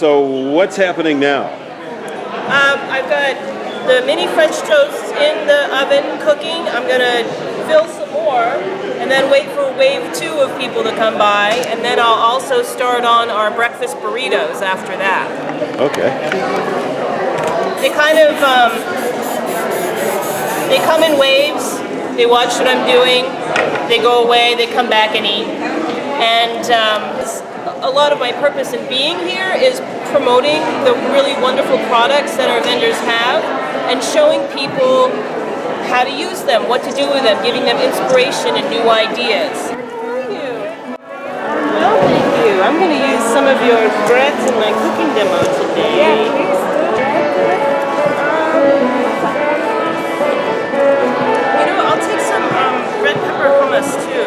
So what's happening now? I've got the mini French toasts in the oven cooking. I'm going to fill some more and then wait for wave 2 of people to come by, and then I'll also start on our breakfast burritos after that. Okay. They kind of, they come in waves, they watch what I'm doing, they go away, they come back and eat. And a lot of my purpose in being here is promoting the really wonderful products that our vendors have and showing people how to use them, what to do with them, giving them inspiration and new ideas. How are you? Well, thank you. I'm going to use some of your breads in my cooking demo today. Yeah, please. You know, I'll take some red pepper hummus too.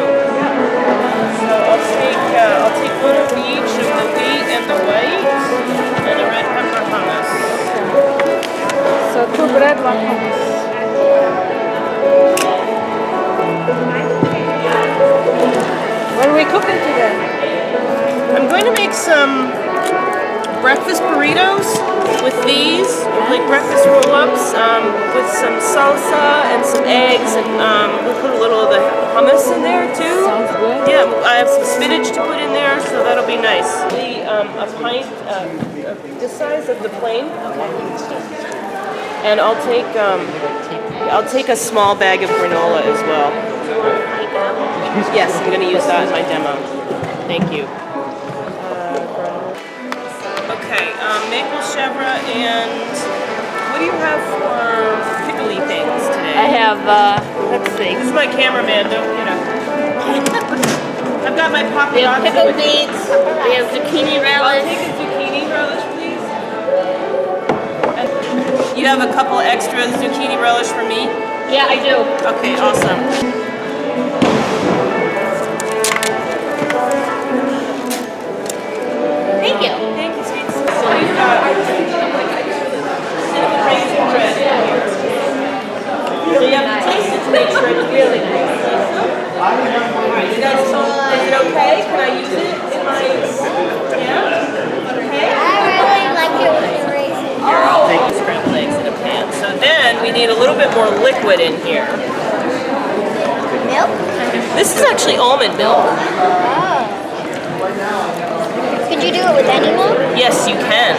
So I'll take one of each of the wheat and the white, and a red pepper hummus. So 2 bread, 1 hummus. What are we cooking today? I'm going to make some breakfast burritos with these, like breakfast roll-ups, with some salsa and some eggs, and we'll put a little of the hummus in there too. Sounds good. Yeah, I have some spinach to put in there, so that'll be nice. A pint, the size of the plane. And I'll take a small bag of granola as well. Yes, I'm going to use that in my demo. Thank you. Okay, maple chèvre, and what do you have for pickly things today? I have, let's see. This is my cameraman, don't, you know. I've got my poppy. We have pickled beets, we have zucchini I'll relish. take a zucchini relish, please. And you have a couple extra zucchini relish for me? Yeah, I do. Okay, awesome. Thank you. Thank you, sweets. So we've got cinnamon raisin bread here. So you have to taste it to make sure it's really good. Alright, you guys, is it okay? Can I use it in my, yeah? Okay? I really like it with the raisins. I'll take the scrambled eggs in a pan. So then we need a little bit more liquid in here. Milk? This is actually almond milk. Oh. Could you do it with any milk? Yes, you can.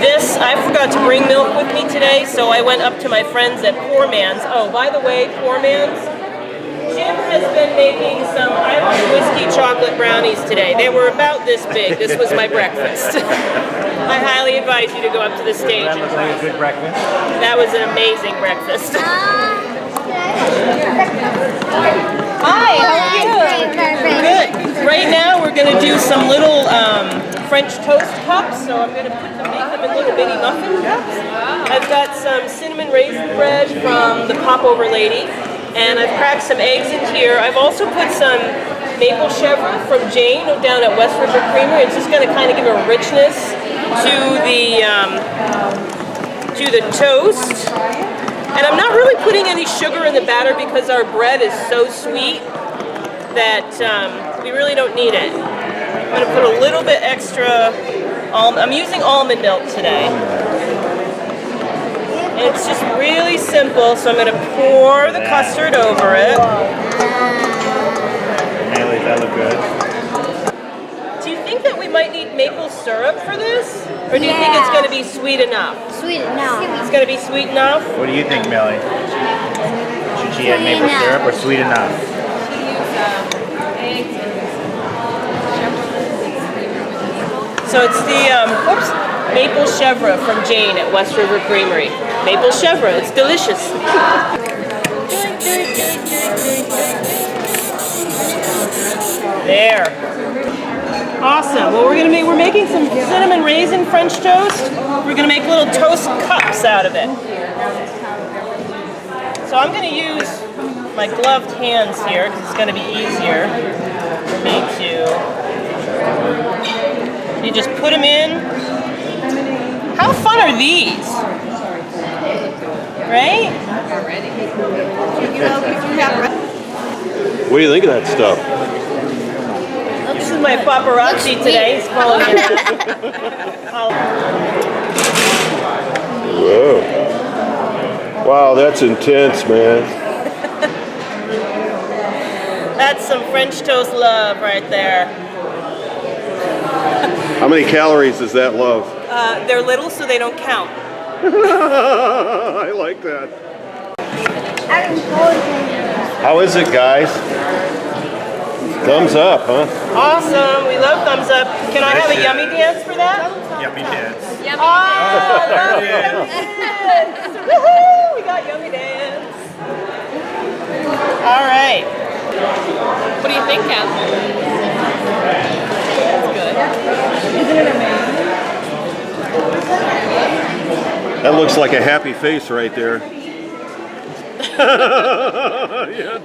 This, I forgot to bring milk with me today, so I went up to my friends at Poor Man's. Oh, by the way, Poor Man's, Jim has been making some Irish whiskey chocolate brownies today. They were about this big. This was my breakfast. I highly advise you to go up to the stage. That looks like a good breakfast. That was an amazing breakfast. Hi, how are you? Good. Right now we're going to do some little French toast cups, so I'm going to make them in little bitty muffin cups. I've got some cinnamon raisin bread from the Popover Lady, and I've cracked some eggs in here. I've also put some maple chèvre from Jane down at West River Creamery. It's just going to kind of give a richness to the toast. And I'm not really putting any sugar in the batter because our bread is so sweet that we really don't need it. I'm going to put a little bit extra almond. I'm using almond milk today. And it's just really simple, so I'm going to pour the custard over it. Haley, that look good. Do you think that we might need maple syrup for this? Or do you think it's going to be sweet enough? Sweet enough. It's going to be sweet enough? What do you think, Millie? Should she add maple syrup or sweet enough? So it's the maple chèvre from Jane at West River Creamery. Maple chèvre, it's delicious. There. Awesome. Well, we're making some cinnamon raisin French toast. We're gonna make little toast cups out of it. So I'm gonna use my gloved hands here because it's gonna be easier for me to. You just put them in. How fun are these? Right? What do you think of that stuff? Looks is my paparazzi today. He's following me. Whoa. Wow, that's intense, man. That's some French toast love right there. How many calories is that love? They're little, so they don't count. I like that. How is it, guys? Thumbs up, huh? Awesome. We love thumbs up. Can I have a yummy dance for that? Yummy dance. Oh, love yummy dance. Woohoo! We got yummy dance. All right. What do you think, Kath? That's good. Isn't it amazing? That looks like a happy face right there. Yeah.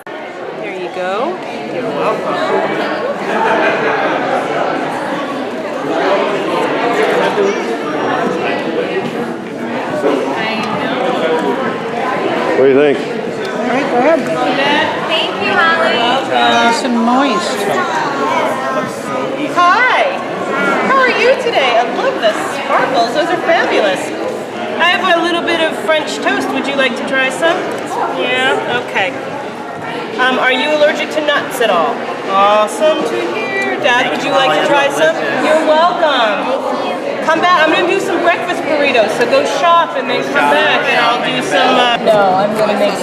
There you go. You're welcome. What do you think? Thank you, Holly. Nice and moist. Hi. How are you today? I love the sparkles. Those are fabulous. I have a little bit of French toast. Would you like to try some? Yeah? Okay. Are you allergic to nuts at all? Awesome to hear. Dad, would you like to try some? You're welcome. Come back. I'm going to do some breakfast burritos, so go shop and then come back and I'll do some... I'm going to make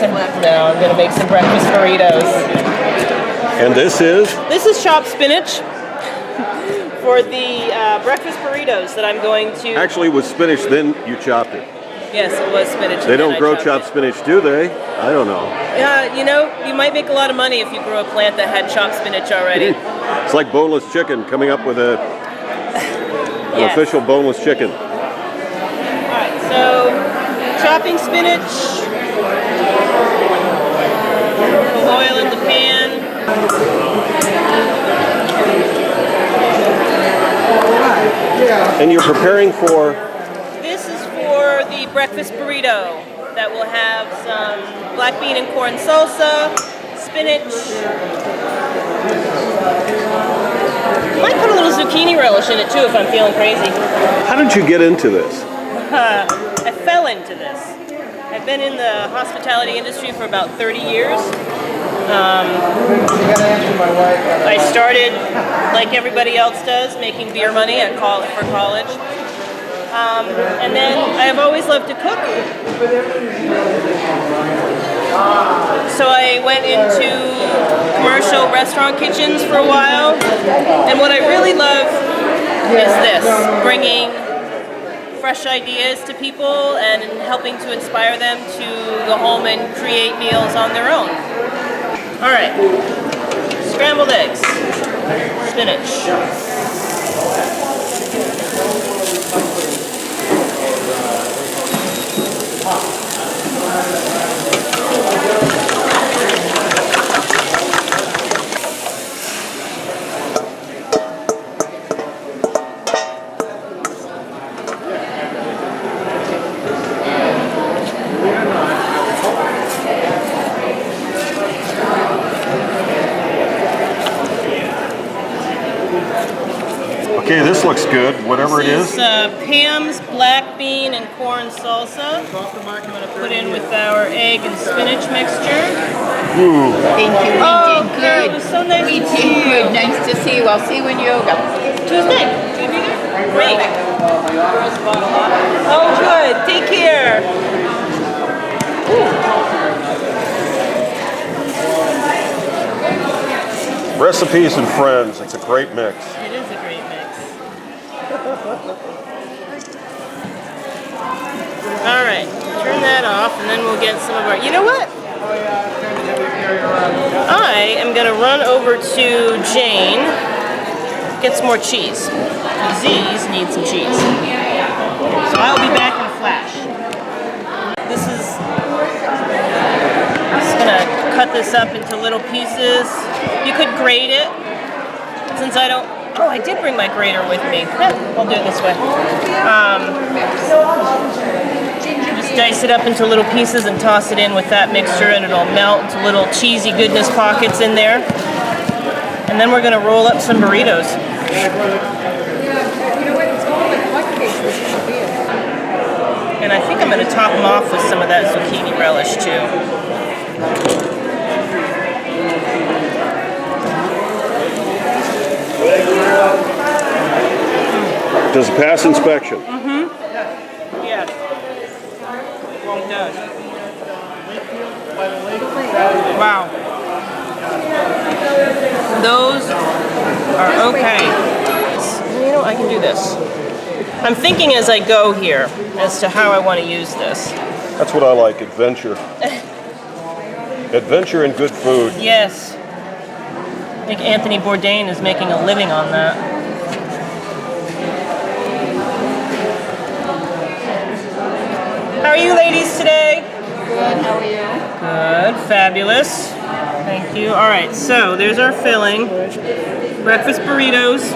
some breakfast burritos. And this is? This is chopped spinach for the breakfast burritos that I'm going to... Actually, with spinach, then you chopped it. Yes, it was spinach. They don't grow chopped spinach, do they? I don't know. Yeah, you know, you might make a lot of money if you grew a plant that had chopped spinach already. It's like boneless chicken, coming up with an Yes. official boneless chicken. Alright, so chopping spinach, oil in the pan. And you're preparing for? This is for the breakfast burrito that will have some black bean and corn salsa, spinach. Might put a little zucchini relish in it too if I'm feeling crazy. How did you get into this? I fell into this. I've been in the hospitality industry for about 30 years. I started, like everybody else does, making beer money for college. And then I've always loved to cook. So I went into commercial restaurant kitchens for a while. And what I really love is this, bringing fresh ideas to people and helping to inspire them to go home and create meals on their own. All right, scrambled eggs, spinach. Okay, this looks good, whatever it This is. is Pam's black bean and corn salsa. I'm going to put in with our egg and spinach mixture. Thank you. We Oh, did good. It good. was so nice We to did see you. good. Nice to see you. I'll see you in yoga. Tuesday. Great. Oh, good. Take care. Recipes and friends, it's a great mix. It is a great mix. All right, turn that off, and then we'll get some of our. You know what? I am gonna run over to Jane, get some more cheese. Z's need some cheese, so I'll be back in a flash. This is. I'm just gonna cut this up into little pieces. You could grate it, since I don't. Oh, I did bring my grater with me. I'll do it this way. Just dice it up into little pieces and toss it in with that mixture, and it'll melt into little cheesy goodness pockets in there. And then we're gonna roll up some burritos. And I think I'm gonna top them off with some of that zucchini relish too. Does it pass inspection? Yes. It does. Wow. Those are okay. You know, I can do this. I'm thinking as I go here as to how I want to use this. That's what I like, adventure. Adventure and good food. Yes. I think Anthony Bourdain is making a living on that. How are you ladies today? Good, how are you? Good, fabulous. Thank you. All right, so there's our filling. Breakfast burritos.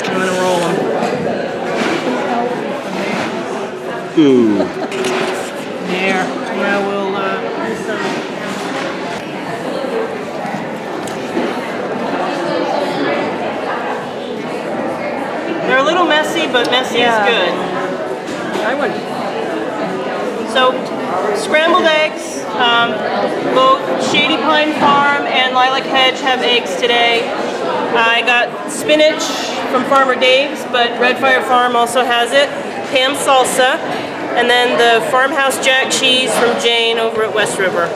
I'm gonna roll them. Ooh. There. Now we'll They're a little messy, but messy is good. I would. So, scrambled eggs. Both Shady Pine Farm and Lilac Hedge have eggs today. I got spinach from Farmer Dave's, but Red Fire Farm also has it. Ham salsa, and then the Farmhouse Jack cheese from Jane over at West River.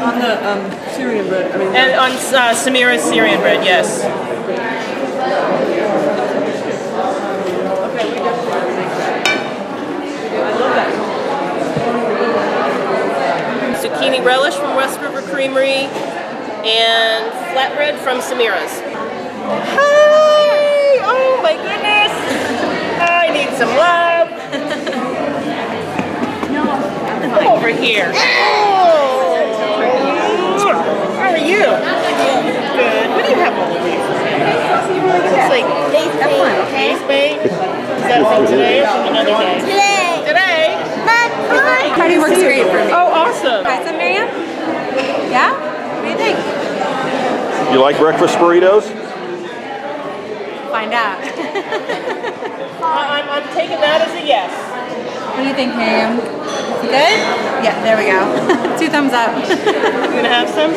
On the Syrian bread, I mean. And on Samira's Syrian bread, yes. Zucchini relish from West River Creamery, and flatbread from Samira's. Hi! Oh my goodness! I need some love. Come over here. Oh! How are you? Good. What do you have over here? It's like face paint. Is that from today or from another day? Today. Hi. Party works great for me. Oh, awesome. Hi, Miriam? Yeah? What do you think? You like breakfast burritos? Find out. I'm taking that as a yes. What do you think, Miriam? Good? Yeah, there we go. 2 thumbs up. You gonna have some?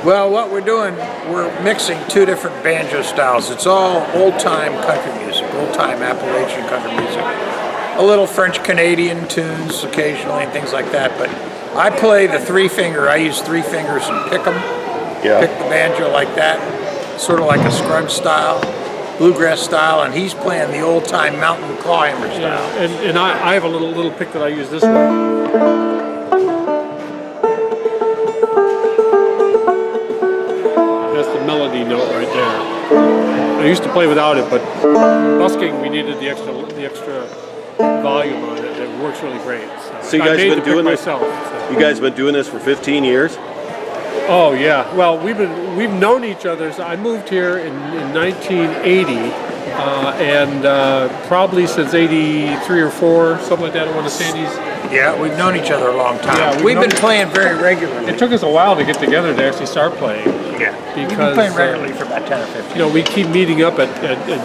Well, what we're doing, we're mixing 2 different banjo styles. It's all old-time country music, old-time Appalachian country music. A little French-Canadian tunes occasionally and things like that, but I play the 3-finger. I use 3 fingers and pick them. Yeah. Pick the banjo like that, sort of like a scrug style, bluegrass style, and he's playing the old-time mountain clawhammer style. Yeah, and I have a little pick that I use this way. Melody note right there. I used to play without it, but busking we needed the extra volume on it. It works really great. So you guys I made been the doing pick this? myself. So. You guys been doing this for 15 years? Oh yeah. Well, we've known each other. So I moved here in 1980, and probably since '83 or '4, something like that. I want to say these. Yeah, we've known each other a long time. Yeah, we've been playing very regularly. It took us a while to get together to actually start playing. Yeah, because we've been playing regularly for about 10 or 15. You know, we keep meeting up at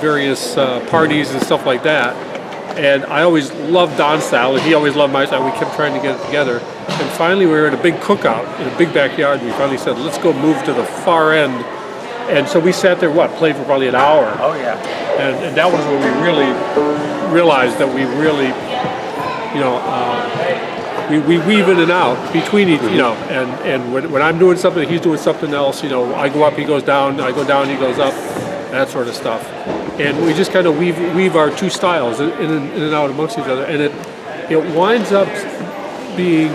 various parties and stuff like that. And I always loved Don's style, and he always loved my style. We kept trying to get it together. And finally, we were at a big cookout in a big backyard. And we finally said, let's go move to the far end. And so we sat there, played for probably an hour. Oh, yeah. And that was when we really realized that we really, we weave in and out between each, and when I'm doing something, he's doing something else. I go up, he goes down. I go down, he goes up. That sort of stuff. And we just kind of weave our 2 styles in and out amongst each other, and it winds up being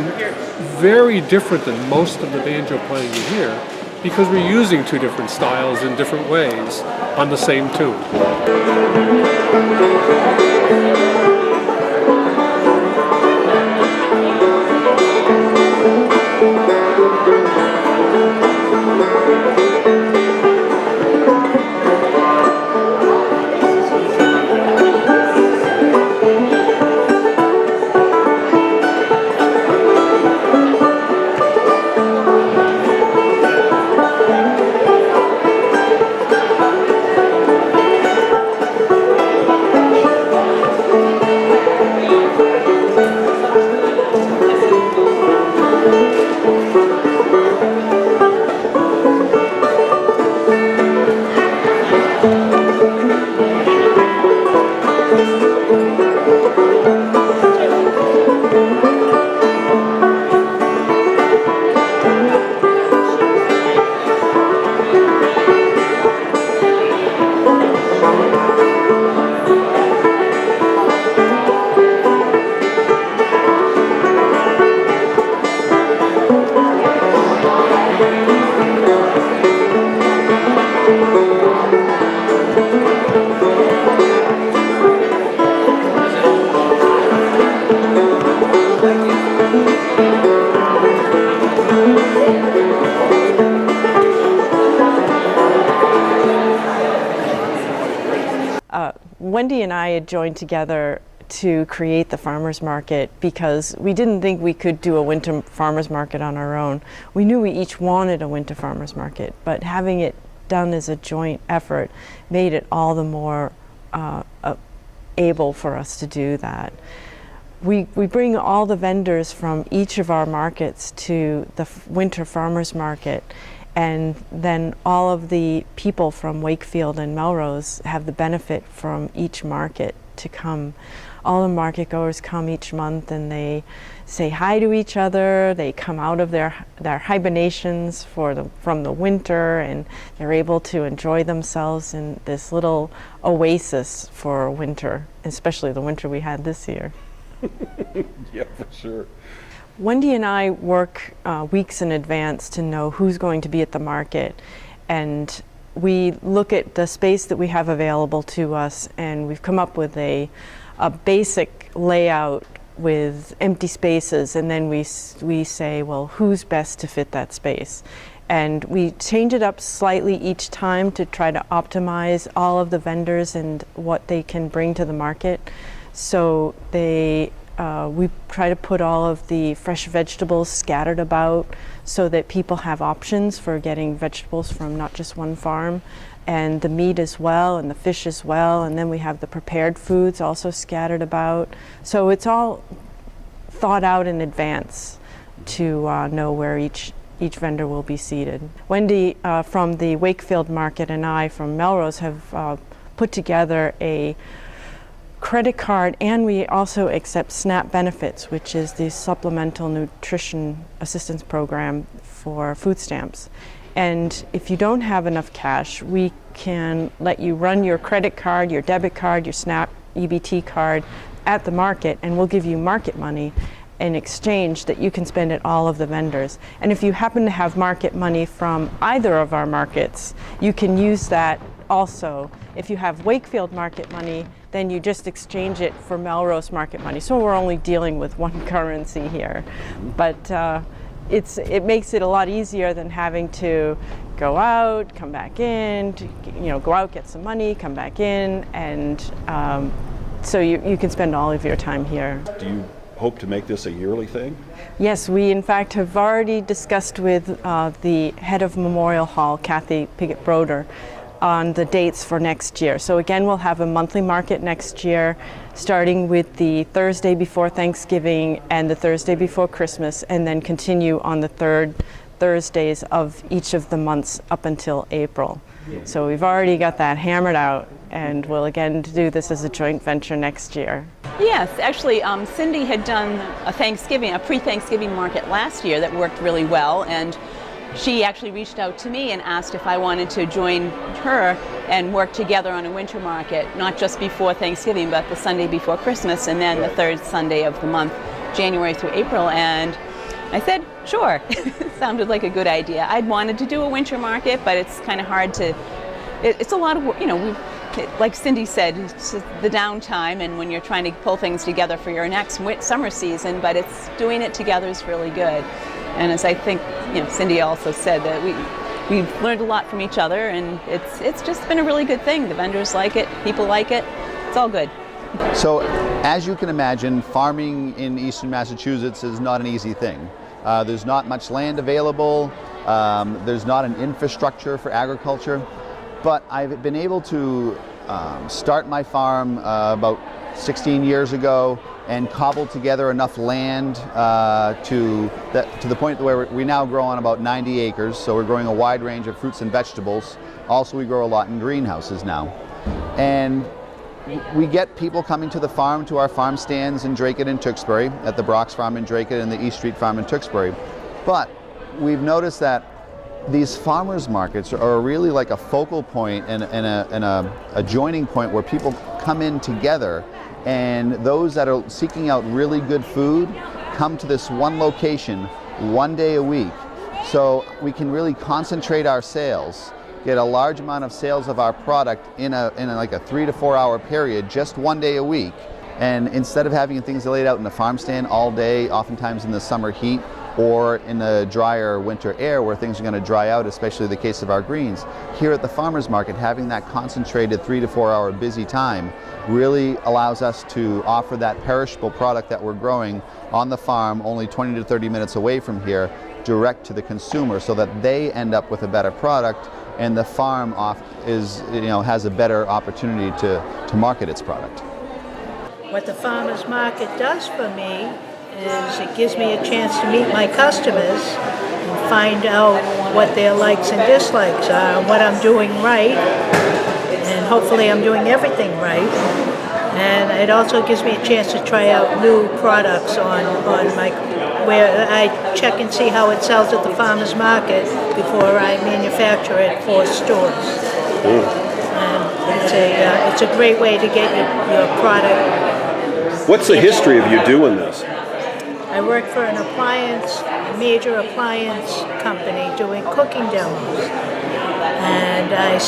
very different than most of the banjo playing you hear, because we're using two different styles in different ways on the same tune. Wendy and I had joined together to create the farmers market because we didn't think we could do a winter farmers market on our own. We knew we each wanted a winter farmers market, but having it done as a joint effort made it all the more able for us to do that. We bring all the vendors from each of our markets to the winter farmers market, and then all of the people from Wakefield and Melrose have the benefit from each market to come. All the market goers come each month and they say hi to each other. They come out of their hibernations from the winter, and they're able to enjoy themselves in this little oasis for winter, especially the winter we had this year. Yeah, for sure. Wendy and I work weeks in advance to know who's going to be at the market, and we look at the space that we have available to us, and we've come up with a basic layout with empty spaces, and then we say, well, who's best to fit that space? And we change it up slightly each time to try to optimize all of the vendors and what they can bring to the market. So we try to put all of the fresh vegetables scattered about so that people have options for getting vegetables from not just one farm, and the meat as well, and the fish as well, and then we have the prepared foods also scattered about. So it's all thought out in advance to know where each vendor will be seated. Wendy from the Wakefield Market and I from Melrose have put together a credit card, and we also accept SNAP benefits, which is the Supplemental Nutrition Assistance Program for food stamps. And if you don't have enough cash, we can let you run your credit card, your debit card, your SNAP EBT card at the market, and we'll give you market money in exchange that you can spend at all of the vendors. And if you happen to have market money from either of our markets, you can use that also. If you have Wakefield market money, then you just exchange it for Melrose market money. So we're only dealing with one currency here. But it makes it a lot easier than having to go out, come back in, go out, get some money, come back in, and so you can spend all of your time here. Do you hope to make this a yearly thing? Yes, we in fact have already discussed with the head of Memorial Hall, Kathy Piggott-Broder, on the dates for next year. So again, we'll have a monthly market next year, starting with the Thursday before Thanksgiving and the Thursday before Christmas, and then continue on the third Thursdays of each of the months up until April. So we've already got that hammered out, and we'll again do this as a joint venture next year. Yes, actually Cindy had done a pre-Thanksgiving market last year that worked really well, and she actually reached out to me and asked if I wanted to join her and work together on a winter market, not just before Thanksgiving, but the Sunday before Christmas, and then the third Sunday of the month, January through April. And I said, sure. Sounded like a good idea. I'd wanted to do a winter market, but it's kind of hard to, it's a lot of work, like Cindy said, it's the downtime and when you're trying to pull things together for your next summer season, but it's doing it together is really good. And as I think, Cindy also said that we've learned a lot from each other, and it's just been a really good thing. The vendors like it, people like it, it's all good. So, as you can imagine, farming in eastern Massachusetts is not an easy thing. There's not much land available, there's not an infrastructure for agriculture, but I've been able to start my farm about 16 years ago and cobble together enough land to the point where we now grow on about 90 acres, so we're growing a wide range of fruits and vegetables. Also, we grow a lot in greenhouses now. And we get people coming to the farm, to our farm stands in Dracut and Tewksbury, at the Brock's Farm in Dracut and the East Street Farm in Tewksbury. But we've noticed that these farmers markets are really like a focal point and a joining point where people come in together, and those that are seeking out really good food come to this one location one day a week. So we can really concentrate our sales, get a large amount of sales of our product in like a 3 to 4 hour period, just one day a week. And instead of having things laid out in the farm stand all day, oftentimes in the summer heat, or in the drier winter air where things are going to dry out, especially the case of our greens, here at the farmers market, having that concentrated 3 to 4 hour busy time really allows us to offer that perishable product that we're growing on the farm, only 20 to 30 minutes away from here, direct to the consumer, so that they end up with a better product, and the farm has a better opportunity to market its product. What the farmers market does for me is it gives me a chance to meet my customers and find out what their likes and dislikes are, and what I'm doing right, and hopefully I'm doing everything right. And it also gives me a chance to try out new products where I check and see how it sells at the farmers market before I manufacture it for stores. And it's a great way to get your product. What's the history of you doing this? I work for a major appliance company doing cooking demos. And I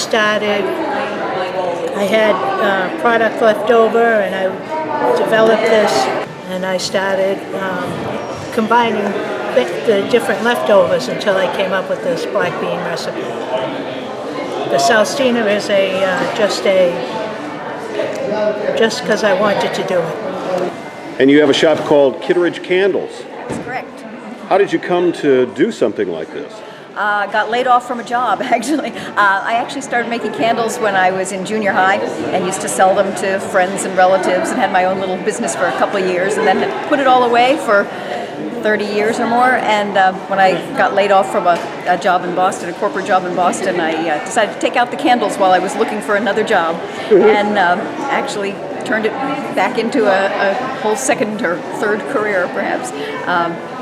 had product left over, and I developed this, and I started combining the different leftovers until I came up with this black bean recipe. The Salstina is just because I wanted to do it. And you have a shop called Kitteridge Candles. That's correct. How did you come to do something like this? Got laid off from a job, actually. I actually started making candles when I was in junior high and used to sell them to friends and relatives, and had my own little business for a couple of years, and then had put it all away for 30 years or more. And when I got laid off from a job in Boston, a corporate job in Boston, I decided to take out the candles while I was looking for another job, and actually turned it back into a whole second or third career, perhaps.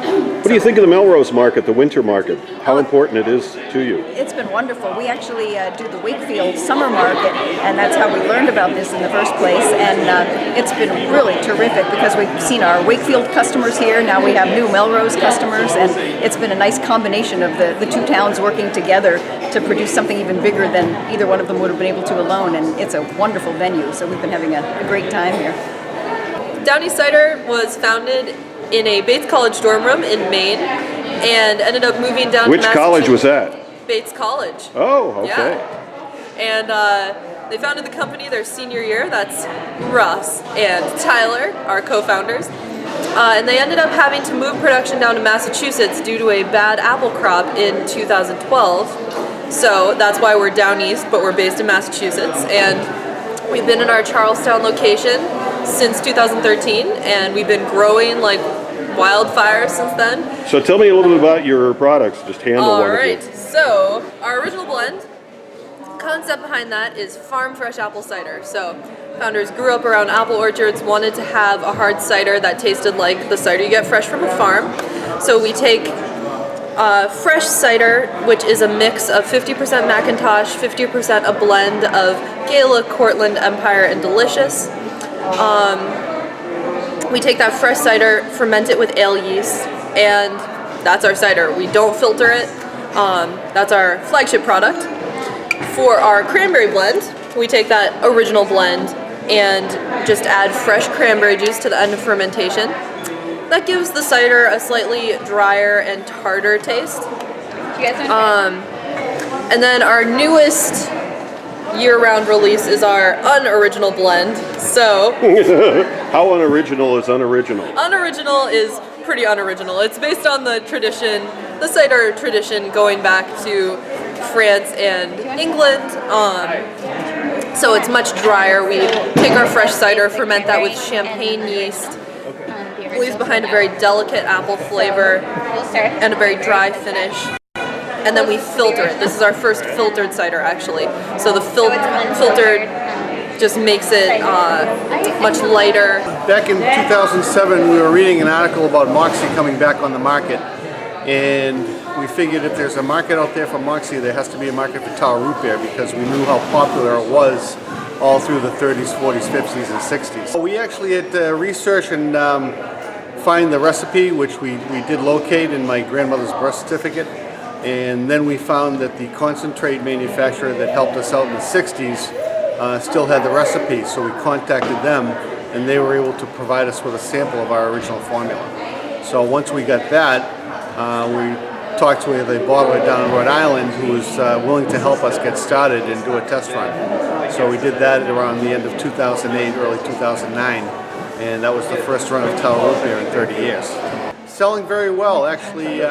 What do you think of the Melrose market, the winter market? How important it is to you? It's been wonderful. We actually do the Wakefield summer market, and that's how we learned about this in the first place. And it's been really terrific because we've seen our Wakefield customers here. Now we have new Melrose customers, and it's been a nice combination of the two towns working together to produce something even bigger than either one of them would have been able to alone. And it's a wonderful venue, so we've been having a great time here. Downey Cider was founded in a Bates College dorm room in Maine, and ended up moving down Which to Massachusetts. college was that? Bates College. Oh, okay. Yeah. And they founded the company their senior year. That's Russ and Tyler, our co-founders. And they ended up having to move production down to Massachusetts due to a bad apple crop in 2012. So that's why we're down east, but we're based in Massachusetts. And we've been in our Charlestown location since 2013, and we've been growing like wildfire since then. So tell me a little bit about your products. Just handle one. All right. So our original blend concept behind that is farm fresh apple cider. So founders grew up around apple orchards, wanted to have a hard cider that tasted like the cider you get fresh from a farm. So we take fresh cider, which is a mix of 50% Macintosh, 50% a blend of Gala, Cortland, Empire, and Delicious. We take that fresh cider, ferment it with ale yeast, and That's our cider. We don't filter it. That's our flagship product. For our cranberry blend, we take that original blend and just add fresh cranberry juice to the end of fermentation. That gives the cider a slightly drier and tartar taste. And then our newest year-round release is our unoriginal blend. So, how unoriginal is unoriginal? Unoriginal is pretty unoriginal. It's based on the tradition, the cider tradition going back to France and England. So it's much drier. We take our fresh cider, ferment that with champagne yeast, leaves behind a very delicate apple flavor and a very dry finish. And then we filter it. This is our first filtered cider, actually. So the filtered just makes it much lighter. Back in 2007, we were reading an article about Moxie coming back on the market, and we figured if there's a market out there for Moxie, there has to be a market for Taro root beer, because we knew how popular it was all through the 30s, 40s, 50s, and 60s. We actually had to research and find the recipe, which we did locate in my grandmother's birth certificate. And then we found that the concentrate manufacturer that helped us out in the 60s still had the recipe, so we contacted them and they were able to provide us with a sample of our original formula. So once we got that, we talked to the bottler down in Rhode Island who was willing to help us get started and do a test run. So we did that around the end of 2008, early 2009, and that was the first run of Taro root beer in 30 years. Selling very well, actually.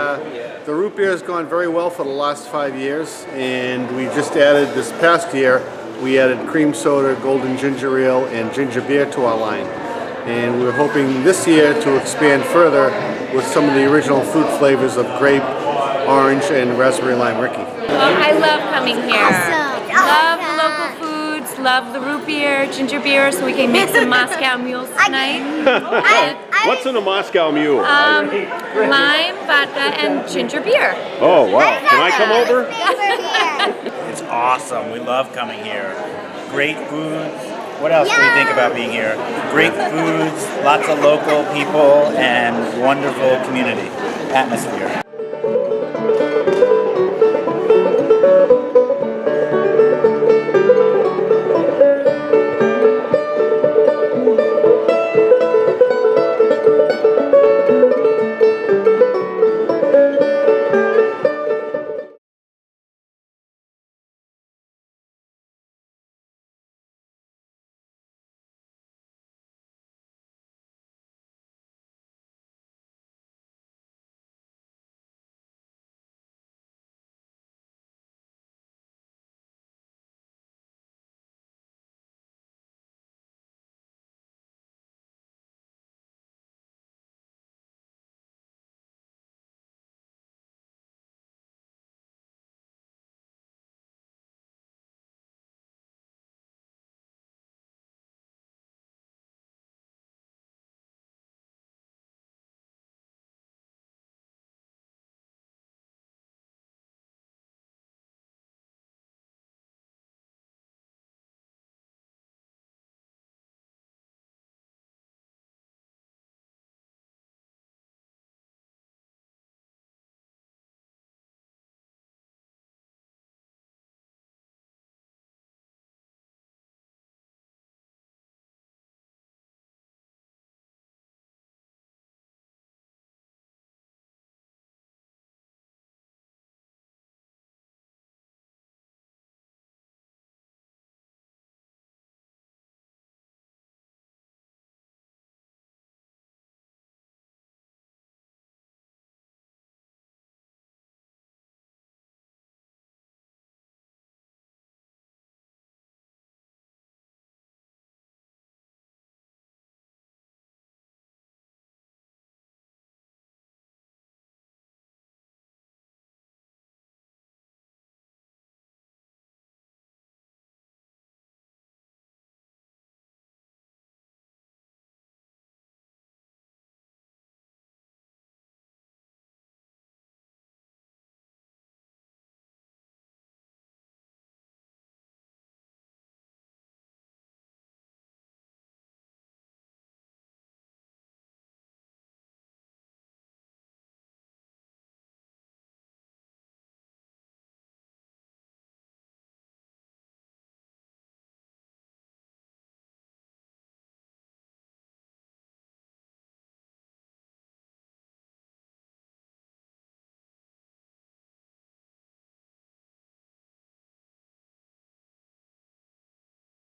The root beer has gone very well for the last 5 years, and we just added this past year, we added cream soda, golden ginger ale, and ginger beer to our line. And we're hoping this year to expand further with some of the original fruit flavors of grape, orange, and raspberry lime Ricky. I love coming here. Love the local foods, love the root beer, ginger beer, so we can make some Moscow mules tonight. What's in a Moscow mule? Lime, vodka, and ginger beer. Oh, wow. Can I come over? It's awesome. We love coming here. Great food. What else do we think about being here? Great foods, lots of local people, and wonderful community atmosphere.